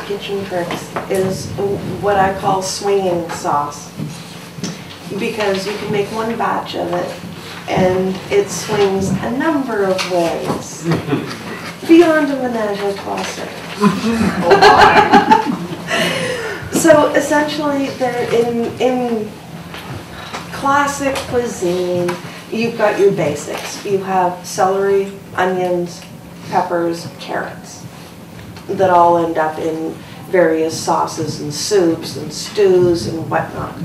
kitchen tricks is what I call swinging sauce. Because you can make one batch of it and it swings a number of ways. Beyond a menage a trois. So essentially, they're in classic cuisine, you've got your basics. You have celery, onions, peppers, carrots that all end up in various sauces and soups and stews and whatnot.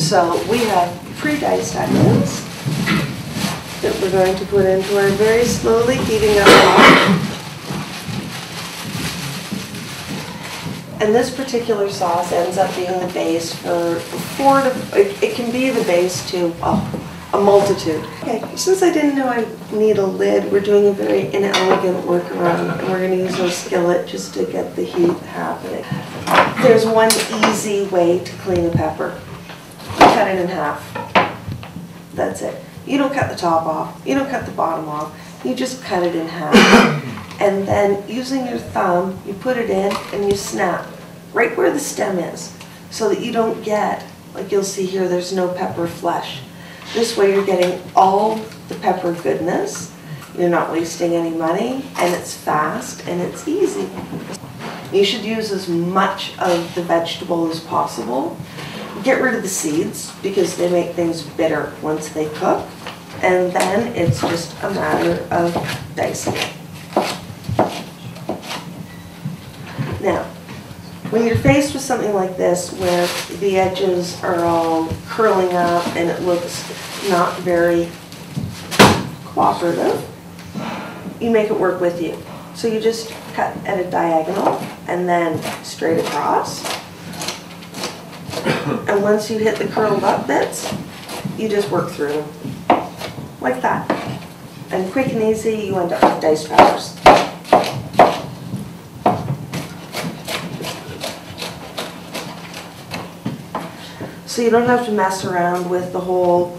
So we have pre-diced onions that we're going to put into our very slowly heating up pot. And this particular sauce ends up being the base for it can be the base to a multitude. Okay, since I didn't know I need a lid, we're doing a very inelegant workaround, and we're going to use a skillet just to get the heat happening. There's one easy way to clean a pepper. You cut it in half. That's it. You don't cut the top off. You don't cut the bottom off. You just cut it in half. And then using your thumb, you put it in and you snap right where the stem is so that you don't get, like you'll see here, there's no pepper flesh. This way you're getting all the pepper goodness, you're not wasting any money, and it's fast and it's easy. You should use as much of the vegetable as possible. Get rid of the seeds because they make things bitter once they cook, and then it's just a matter of dicing it. Now, when you're faced with something like this where the edges are all curling up and it looks not very cooperative, you make it work with you. So you just cut at a diagonal and then straight across. And once you hit the curled up bits, you just work through them. Like that. And quick and easy, you end up with diced peppers. So you don't have to mess around with the whole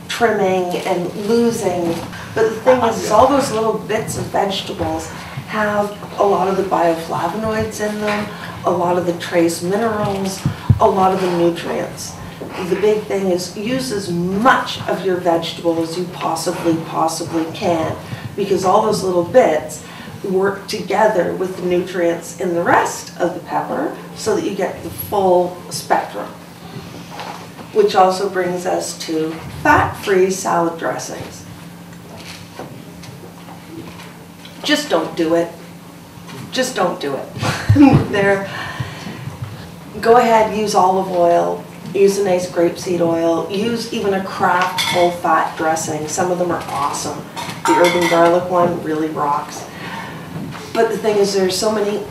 trimming and losing. But the thing is all those little bits of vegetables have a lot of the bioflavonoids in them, a lot of the trace minerals, a lot of the nutrients. The big thing is use as much of your vegetable as you possibly can, because all those little bits work together with the nutrients in the rest of the pepper so that you get the full spectrum. Which also brings us to fat-free salad dressings. Just don't do it. Just don't do it. Go ahead, use olive oil, use a nice grapeseed oil, use even a Kraft full-fat dressing. Some of them are awesome. The herb and garlic one really rocks. But the thing is, there's so many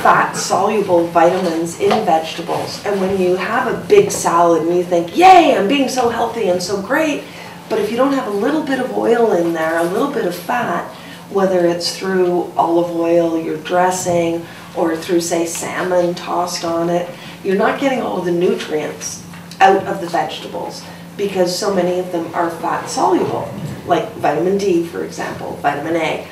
fat-soluble vitamins in vegetables, and when you have a big salad and you think, yay, I'm being so healthy and so great, but if you don't have a little bit of oil in there, a little bit of fat, whether it's through olive oil, your dressing, or through, say, salmon tossed on it, you're not getting all of the nutrients out of the vegetables because so many of them are fat-soluble, like vitamin D, for example, vitamin A.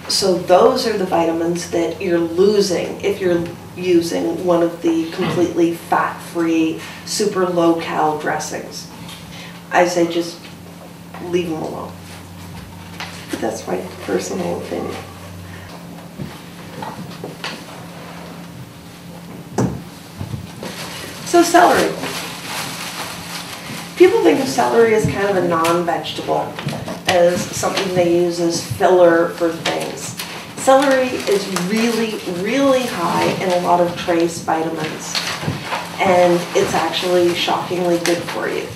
So those are the vitamins that you're losing if you're using one of the completely fat-free, super low-cal dressings. I say just leave them alone. But that's my personal opinion. So celery. People think of celery as kind of a non-vegetable, as something they use as filler for things. Celery is really, really high in a lot of trace vitamins, and it's actually shockingly good for you.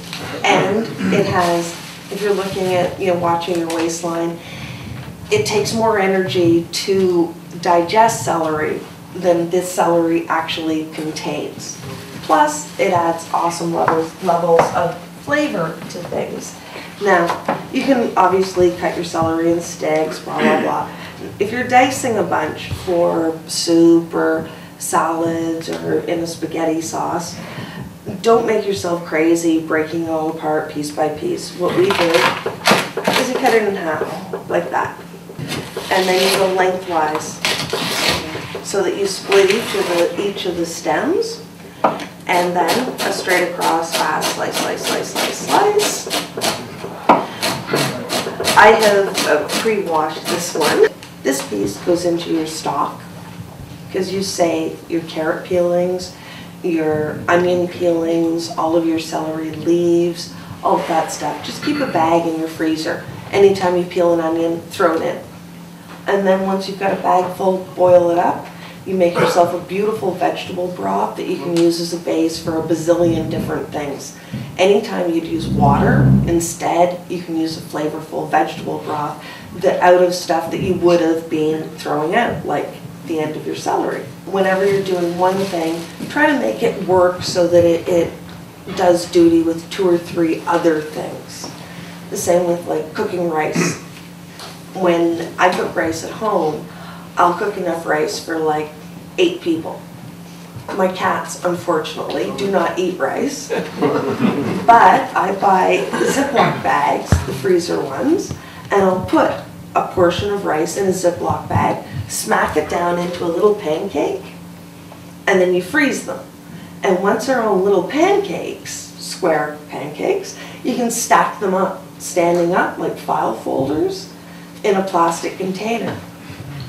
And it has, if you're looking at, watching your waistline, it takes more energy to digest celery than this celery actually contains. Plus, it adds awesome levels of flavor to things. Now, you can obviously cut your celery in sticks, blah, blah, blah. If you're dicing a bunch for soup or salads or in a spaghetti sauce, don't make yourself crazy breaking it all apart piece by piece. What we do is you cut it in half, like that. And then you go lengthwise. so that you split each of the stems, and then a straight across fast slice, slice, slice, slice, slice. I have pre-washed this one. This piece goes into your stock, because you say your carrot peelings, your onion peelings, all of your celery leaves, all of that stuff. Just keep a bag in your freezer. Anytime you peel an onion, throw it in. And then once you've got a bag full, boil it up. You make yourself a beautiful vegetable broth that you can use as a base for a bazillion different things. Anytime you'd use water, instead you can use a flavorful vegetable broth out of stuff that you would have been throwing out, like the end of your celery. Whenever you're doing one thing, try to make it work so that it does duty with 2 or 3 other things. The same with like cooking rice. When I cook rice at home, I'll cook enough rice for like 8 people. My cats, unfortunately, do not eat rice, but I buy Ziploc bags, the freezer ones, and I'll put a portion of rice in a Ziploc bag, smack it down into a little pancake, and then you freeze them. And once they're all little pancakes, square pancakes, you can stack them up, standing up like file folders in a plastic container.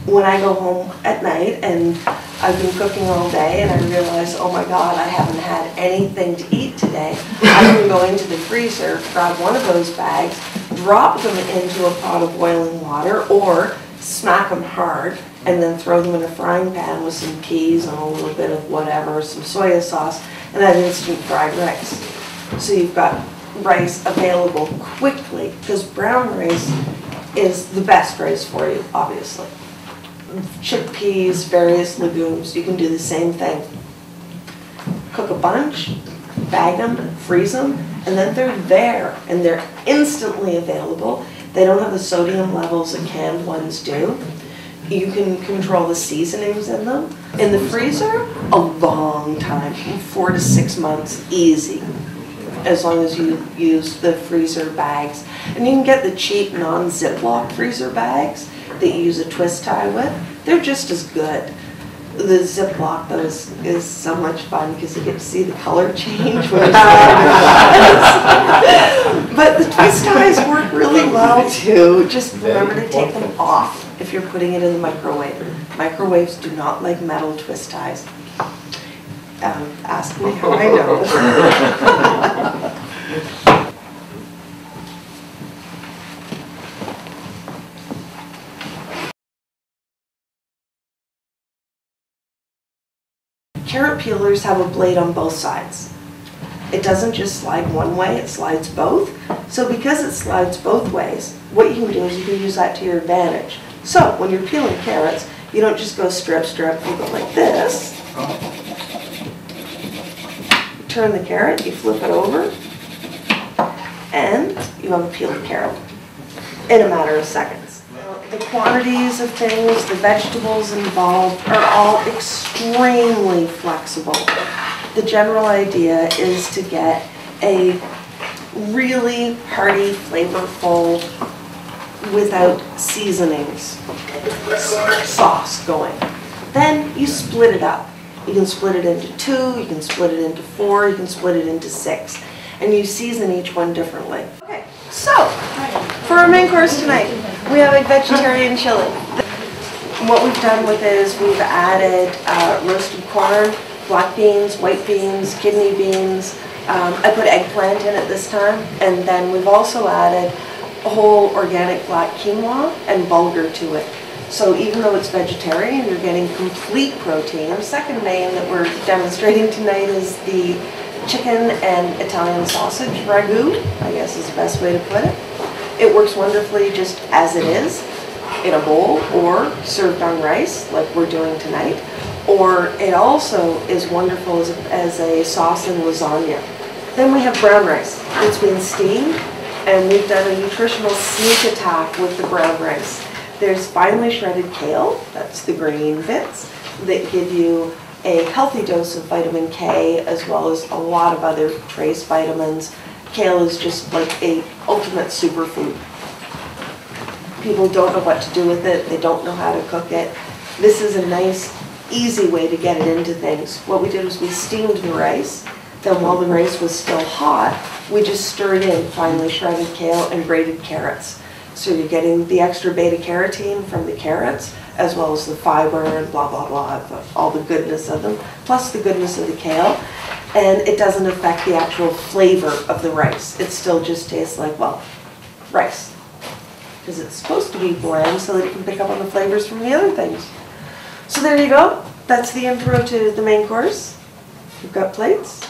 When I go home at night and I've been cooking all day and I realize, oh my God, I haven't had anything to eat today, I can go into the freezer, grab one of those bags, drop them into a pot of boiling water, or smack them hard, and then throw them in a frying pan with some peas and a little bit of whatever, some soya sauce, and have instant fried rice. So you've got rice available quickly, because brown rice is the best rice for you, obviously. Chickpeas, various legumes, you can do the same thing. Cook a bunch, bag them, freeze them, and then they're there, and they're instantly available. They don't have the sodium levels that canned ones do. You can control the seasonings in them. In the freezer, a long time, 4 to 6 months, easy, as long as you use the freezer bags. And you can get the cheap non-Ziploc freezer bags that you use a twist tie with. They're just as good. The Ziploc, though, is so much fun because you get to see the color change when you're But the twist ties work really well too. Just remember to take them off if you're putting it in the microwave. Microwaves do not like metal twist ties. Ask me how I know. Carrot peelers have a blade on both sides. It doesn't just slide one way, it slides both. So because it slides both ways, what you can do is you can use that to your advantage. So when you're peeling carrots, you don't just go strip, strip, you go like this. Turn the carrot, you flip it over, and you have a peeled carrot in a matter of seconds. The quantities of things, the vegetables involved are all extremely flexible. The general idea is to get a really hearty, flavorful, without seasonings, sauce going. Then you split it up. You can split it into 2, you can split it into 4, you can split it into 6. And you season each one differently. Okay, so for our main course tonight, we have a vegetarian chili. What we've done with it is we've added roasted corn, black beans, white beans, kidney beans. I put eggplant in it this time, and then we've also added a whole organic black quinoa and bulgur to it. So even though it's vegetarian, you're getting complete protein. The second main that we're demonstrating tonight is the chicken and Italian sausage ragu, I guess is the best way to put it. It works wonderfully just as it is, in a bowl, or served on rice, like we're doing tonight. Or it also is wonderful as a sauce in lasagna. Then we have brown rice. It's been steamed, and we've done a nutritional sneak attack with the brown rice. There's finely shredded kale, that's the green bits, that give you a healthy dose of vitamin K, as well as a lot of other trace vitamins. Kale is just like a ultimate superfood. People don't know what to do with it, they don't know how to cook it. this is a nice, easy way to get it into things. What we did was we steamed the rice. Then while the rice was still hot, we just stirred in finely shredded kale and grated carrots. So you're getting the extra beta-carotene from the carrots, as well as the fiber and blah, blah, blah, all the goodness of them, plus the goodness of the kale. And it doesn't affect the actual flavor of the rice. It still just tastes like, well, rice. Because it's supposed to be bland so that it can pick up on the flavors from the other things. So there you go. That's the intro to the main course. We've got plates.